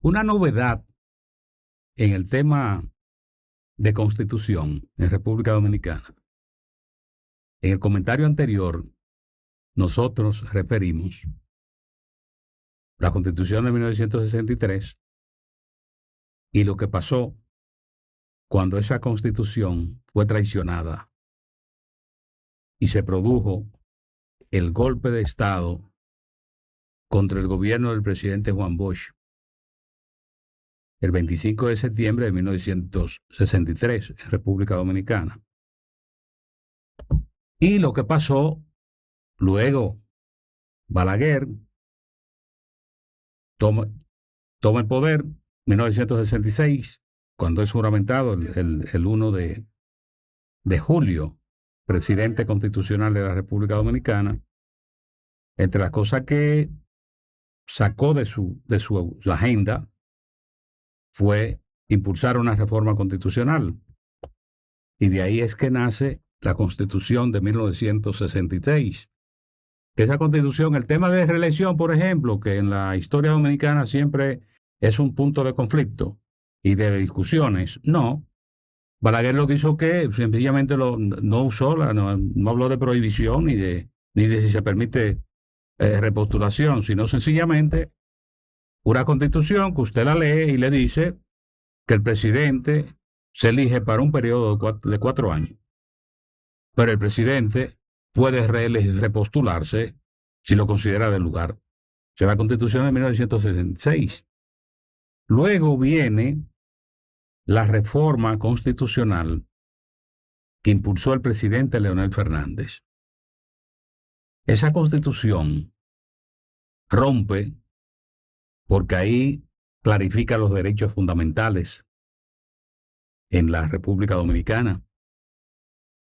Una novedad en el tema de constitución en República Dominicana. En el comentario anterior, nosotros referimos la Constitución de 1963 y lo que pasó cuando esa Constitución fue traicionada y se produjo el golpe de Estado contra el gobierno del presidente Juan Bosch el 25 de septiembre de 1963 en República Dominicana. Y lo que pasó luego, Balaguer toma el poder en 1966, cuando es juramentado el 1 de julio, presidente constitucional de la República Dominicana. Entre las cosas que sacó de su agenda fue impulsar una reforma constitucional. Y de ahí es que nace la Constitución de 1966. Esa Constitución, el tema de reelección, por ejemplo, que en la historia dominicana siempre es un punto de conflicto y de discusiones, no. Balaguer lo que hizo que sencillamente no usó, no habló de prohibición ni de si se permite repostulación, sino sencillamente una Constitución que usted la lee y le dice que el presidente se elige para un periodo de 4 años. Pero el presidente puede repostularse si lo considera del lugar. Es la Constitución de 1966. Luego viene la reforma constitucional que impulsó el presidente Leonel Fernández. Esa Constitución rompe porque ahí clarifica los derechos fundamentales en la República Dominicana.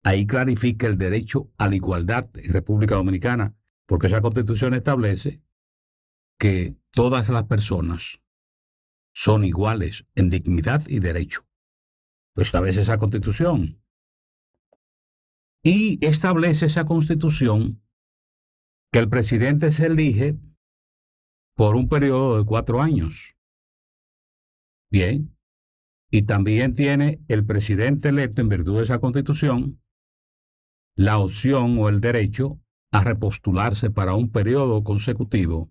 Ahí clarifica el derecho a la igualdad en República Dominicana, porque esa Constitución establece que todas las personas son iguales en dignidad y derecho. Lo establece esa Constitución. Y establece esa Constitución que el presidente se elige por un periodo de 4 años. Bien. Y también tiene el presidente electo, en virtud de esa Constitución, la opción o el derecho a repostularse para un periodo consecutivo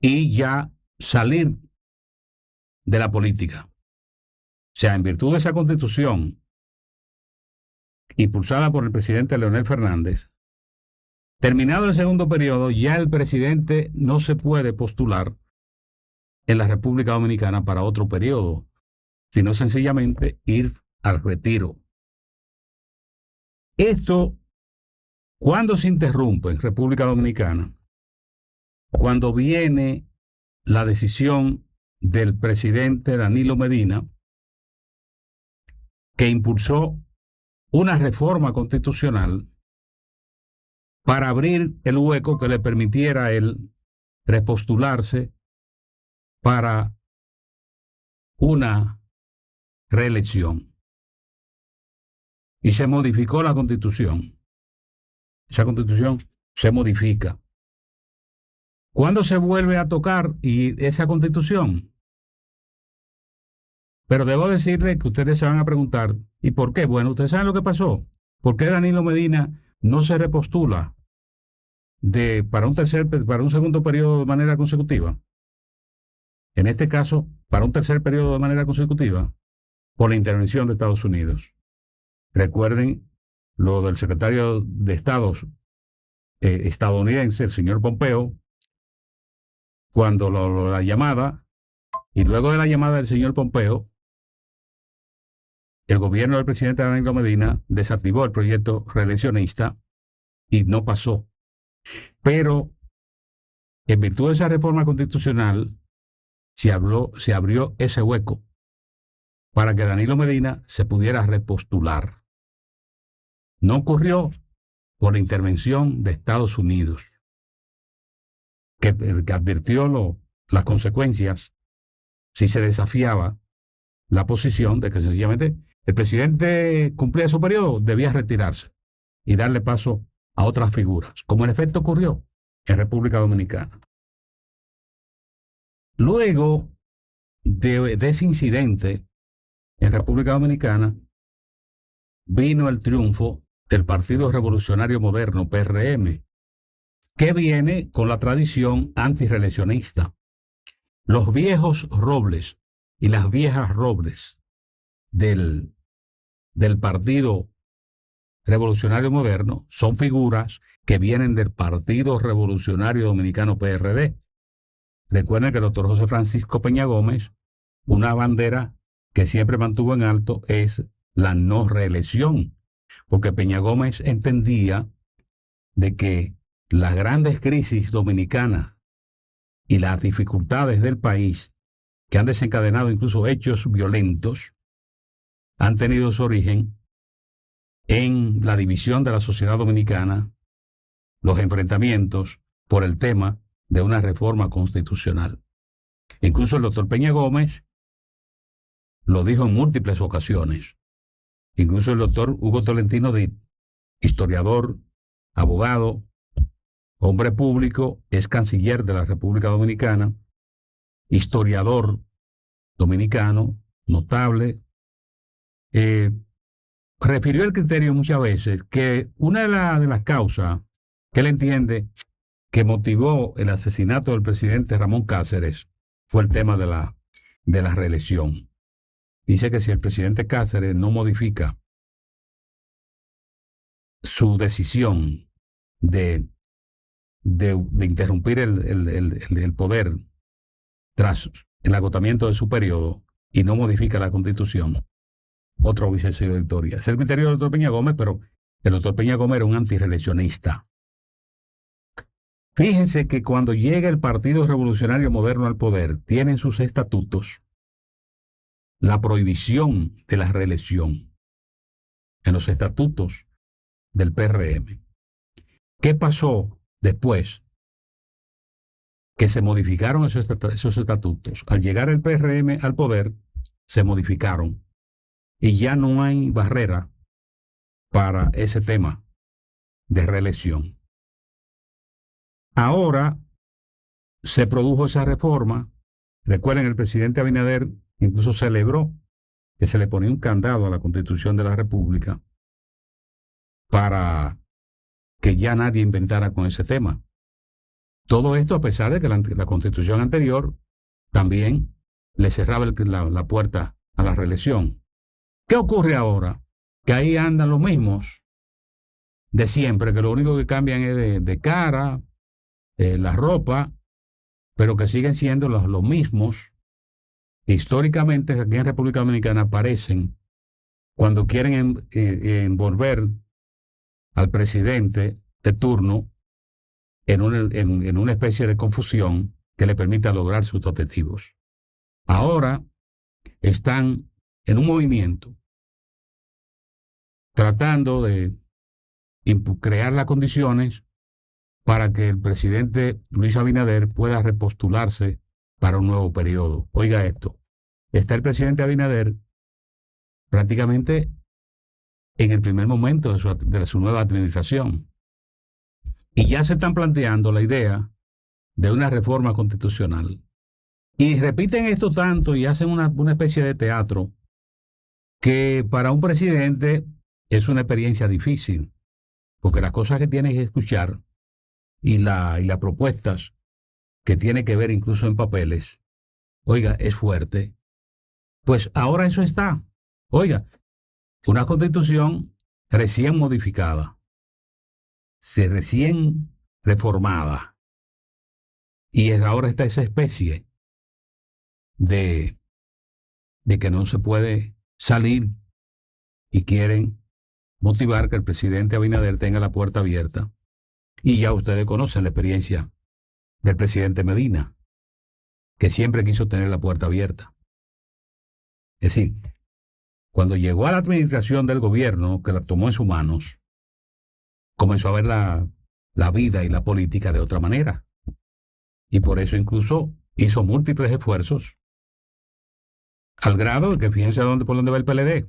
y ya salir de la política. O sea, en virtud de esa Constitución impulsada por el presidente Leonel Fernández, terminado el segundo periodo, ya el presidente no se puede postular en la República Dominicana para otro periodo, sino sencillamente ir al retiro. Esto, ¿cuándo se interrumpe en República Dominicana? Cuando viene la decisión del presidente Danilo Medina, que impulsó una reforma constitucional para abrir el hueco que le permitiera a él repostularse para una reelección. Y se modificó la Constitución. Esa Constitución se modifica. ¿Cuándo se vuelve a tocar esa Constitución? Pero debo decirle que ustedes se van a preguntar, ¿y por qué? Bueno, ustedes saben lo que pasó. ¿Por qué Danilo Medina no se repostula para un segundo periodo de manera consecutiva? En este caso, para un tercer periodo de manera consecutiva, por la intervención de Estados Unidos. Recuerden lo del secretario de Estado estadounidense, el señor Pompeo, cuando la llamada, y luego de la llamada del señor Pompeo, el gobierno del presidente Danilo Medina desactivó el proyecto reeleccionista y no pasó. Pero, en virtud de esa reforma constitucional, se abrió ese hueco para que Danilo Medina se pudiera repostular. No ocurrió por la intervención de Estados Unidos, que advirtió las consecuencias si se desafiaba la posición de que sencillamente el presidente cumplía su periodo, debía retirarse y darle paso a otras figuras, como en efecto ocurrió en República Dominicana. Luego de ese incidente en República Dominicana, vino el triunfo del Partido Revolucionario Moderno, PRM, que viene con la tradición antirreeleccionista. Los viejos robles y las viejas robles del Partido Revolucionario Moderno son figuras que vienen del Partido Revolucionario Dominicano, PRD. Recuerden que el doctor José Francisco Peña Gómez, una bandera que siempre mantuvo en alto es la no reelección, porque Peña Gómez entendía de que las grandes crisis dominicanas y las dificultades del país, que han desencadenado incluso hechos violentos, han tenido su origen en la división de la sociedad dominicana, los enfrentamientos por el tema de una reforma constitucional. Incluso el doctor Peña Gómez lo dijo en múltiples ocasiones. Incluso el doctor Hugo Tolentino Dit, historiador, abogado, hombre público, es canciller de la República Dominicana, historiador dominicano, notable, refirió el criterio muchas veces que una de las causas que él entiende que motivó el asesinato del presidente Ramón Cáceres fue el tema de la reelección. Dice que si el presidente Cáceres no modifica su decisión de interrumpir el poder tras el agotamiento de su periodo y no modifica la Constitución, otro hubiese sido victoria. Es el criterio del doctor Peña Gómez, pero el doctor Peña Gómez era un antirreeleccionista. Fíjense que cuando llega el Partido Revolucionario Moderno al poder, tienen sus estatutos la prohibición de la reelección en los estatutos del PRM. ¿Qué pasó después? Que se modificaron esos estatutos. Al llegar el PRM al poder, se modificaron y ya no hay barrera para ese tema de reelección. Ahora se produjo esa reforma. Recuerden, el presidente Abinader incluso celebró que se le ponía un candado a la Constitución de la República para que ya nadie inventara con ese tema. Todo esto a pesar de que la Constitución anterior también le cerraba la puerta a la reelección. ¿Qué ocurre ahora? Que ahí andan los mismos de siempre, que lo único que cambian es de cara, la ropa, pero que siguen siendo los mismos. Históricamente aquí en República Dominicana aparecen cuando quieren envolver al presidente de turno en una especie de confusión que le permita lograr sus objetivos. Ahora están en un movimiento tratando de crear las condiciones para que el presidente Luis Abinader pueda repostularse para un nuevo periodo. Oiga esto, está el presidente Abinader prácticamente en el primer momento de su nueva administración. Y ya se están planteando la idea de una reforma constitucional. Y repiten esto tanto y hacen una especie de teatro que para un presidente es una experiencia difícil, porque las cosas que tiene que escuchar y las propuestas que tiene que ver incluso en papeles, oiga, es fuerte. Pues ahora eso está. Oiga, una constitución recién modificada, recién reformada, y ahora está esa especie de que no se puede salir y quieren motivar que el presidente Abinader tenga la puerta abierta. Y ya ustedes conocen la experiencia del presidente Medina, que siempre quiso tener la puerta abierta. Es decir, cuando llegó a la administración del gobierno, que la tomó en sus manos, comenzó a ver la vida y la política de otra manera. Y por eso incluso hizo múltiples esfuerzos, al grado de que fíjense por dónde va el PLD.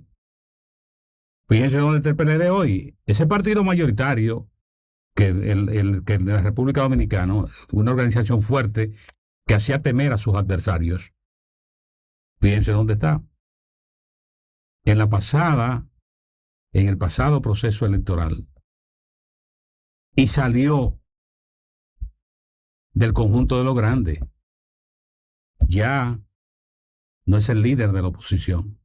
Fíjense dónde está el PLD hoy. Ese partido mayoritario que en la República Dominicana, una organización fuerte que hacía temer a sus adversarios. Fíjense dónde está. En el pasado proceso electoral, y salió del conjunto de los grandes. Ya no es el líder de la oposición,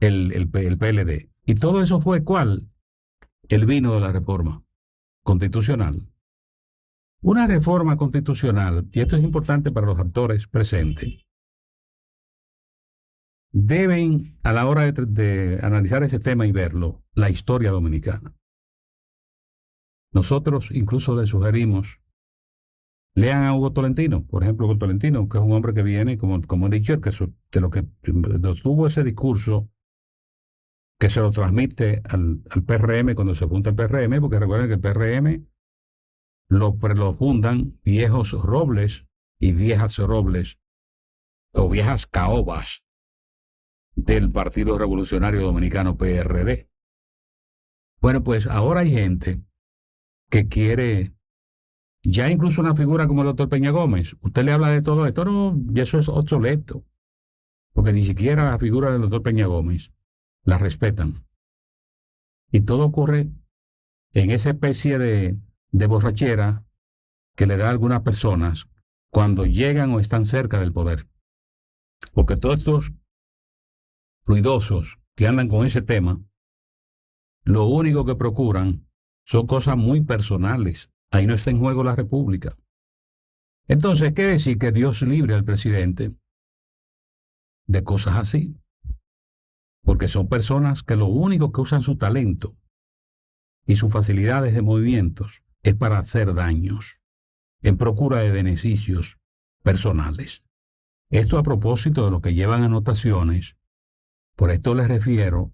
el PLD. Y todo eso fue ¿cuál? El vino de la reforma constitucional. Una reforma constitucional, y esto es importante para los actores presentes, deben, a la hora de analizar ese tema y verlo, la historia dominicana. Nosotros incluso le sugerimos, lean a Hugo Tolentino, por ejemplo, Hugo Tolentino, que es un hombre que viene, como he dicho, de lo que tuvo ese discurso que se lo transmite al PRM cuando se junta el PRM, porque recuerden que el PRM lo fundan viejos robles y viejas robles o viejas caobas del Partido Revolucionario Dominicano PRD. Bueno, pues ahora hay gente que quiere, ya incluso una figura como el doctor Peña Gómez, usted le habla de todo esto, no, y eso es obsoleto, porque ni siquiera la figura del doctor Peña Gómez la respetan. Y todo ocurre en esa especie de borrachera que le da a algunas personas cuando llegan o están cerca del poder. Porque todos estos ruidosos que andan con ese tema, lo único que procuran son cosas muy personales. Ahí no está en juego la República. Entonces, ¿qué decir? Que Dios libre al presidente de cosas así. Porque son personas que lo único que usan su talento y sus facilidades de movimientos es para hacer daños en procura de beneficios personales. Esto a propósito de lo que llevan anotaciones, por esto les refiero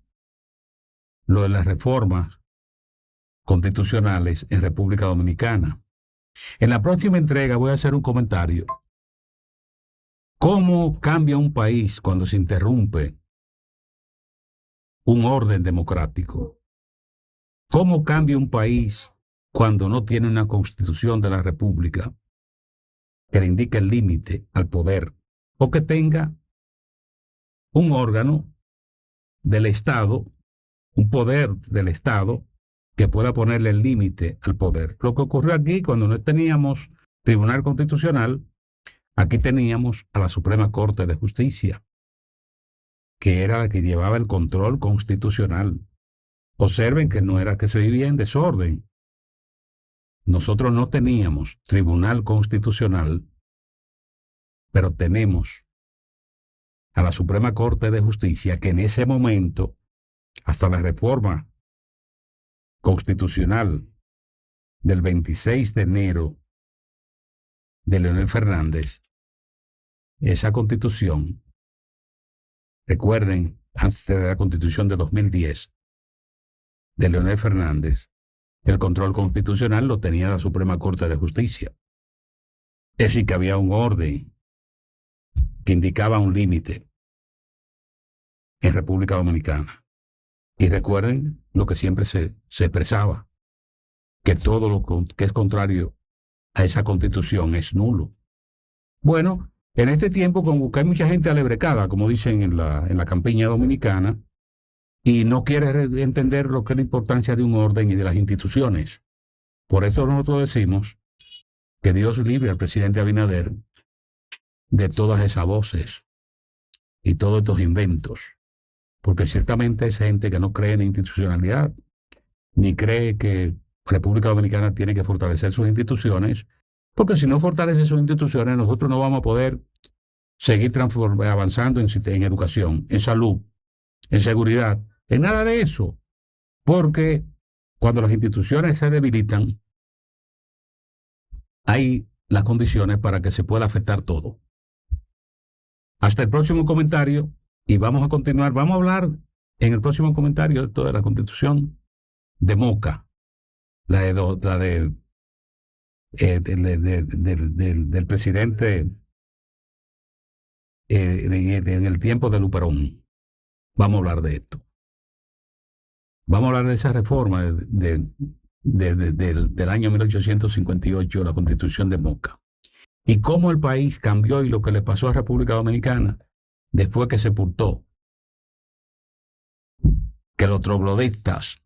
lo de las reformas constitucionales en República Dominicana. En la próxima entrega voy a hacer un comentario. ¿Cómo cambia un país cuando se interrumpe un orden democrático? ¿Cómo cambia un país cuando no tiene una constitución de la República que le indique el límite al poder o que tenga un órgano del Estado, un poder del Estado que pueda ponerle el límite al poder? Lo que ocurrió aquí cuando no teníamos Tribunal Constitucional, aquí teníamos a la Suprema Corte de Justicia, que era la que llevaba el control constitucional. Observen que no era que se vivía en desorden. Nosotros no teníamos Tribunal Constitucional, pero tenemos a la Suprema Corte de Justicia, que en ese momento, hasta la reforma constitucional del 26 de enero de Leonel Fernández, esa constitución, recuerden, antes de la constitución de 2010 de Leonel Fernández, el control constitucional lo tenía la Suprema Corte de Justicia. Es decir, que había un orden que indicaba un límite en República Dominicana. Y recuerden lo que siempre se expresaba, que todo lo que es contrario a esa constitución es nulo. Bueno, en este tiempo, como que hay mucha gente alebrecada, como dicen en la campiña dominicana, y no quiere entender lo que es la importancia de un orden y de las instituciones. Por eso nosotros decimos que Dios libre al presidente Abinader de todas esas voces y todos estos inventos, porque ciertamente es gente que no cree en la institucionalidad, ni cree que República Dominicana tiene que fortalecer sus instituciones, porque si no fortalece sus instituciones, nosotros no vamos a poder seguir avanzando en educación, en salud, en seguridad, en nada de eso, porque cuando las instituciones se debilitan, hay las condiciones para que se pueda afectar todo. Hasta el próximo comentario, y vamos a continuar, vamos a hablar en el próximo comentario de toda la Constitución de Moca, del presidente en el tiempo de Luperón. Vamos a hablar de esto. Vamos a hablar de esa reforma del año 1858, la Constitución de Moca. y cómo el país cambió y lo que le pasó a República Dominicana después que sepultó que los trogloditas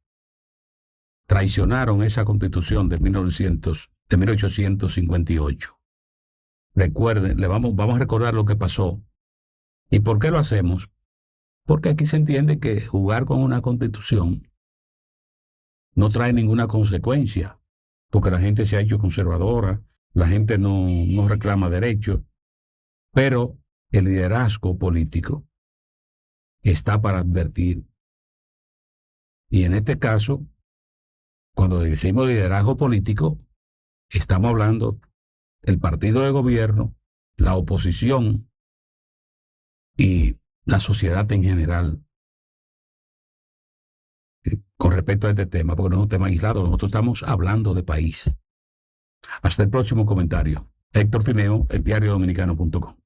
traicionaron esa constitución de 1858. Recuerden, vamos a recordar lo que pasó. ¿Y por qué lo hacemos? Porque aquí se entiende que jugar con una constitución no trae ninguna consecuencia, porque la gente se ha hecho conservadora, la gente no reclama derechos, pero el liderazgo político está para advertir. Y en este caso, cuando decimos liderazgo político, estamos hablando del partido de gobierno, la oposición y la sociedad en general con respecto a este tema, porque no es un tema aislado, nosotros estamos hablando de país. Hasta el próximo comentario. Héctor Tineo, eldiariodominicano.com.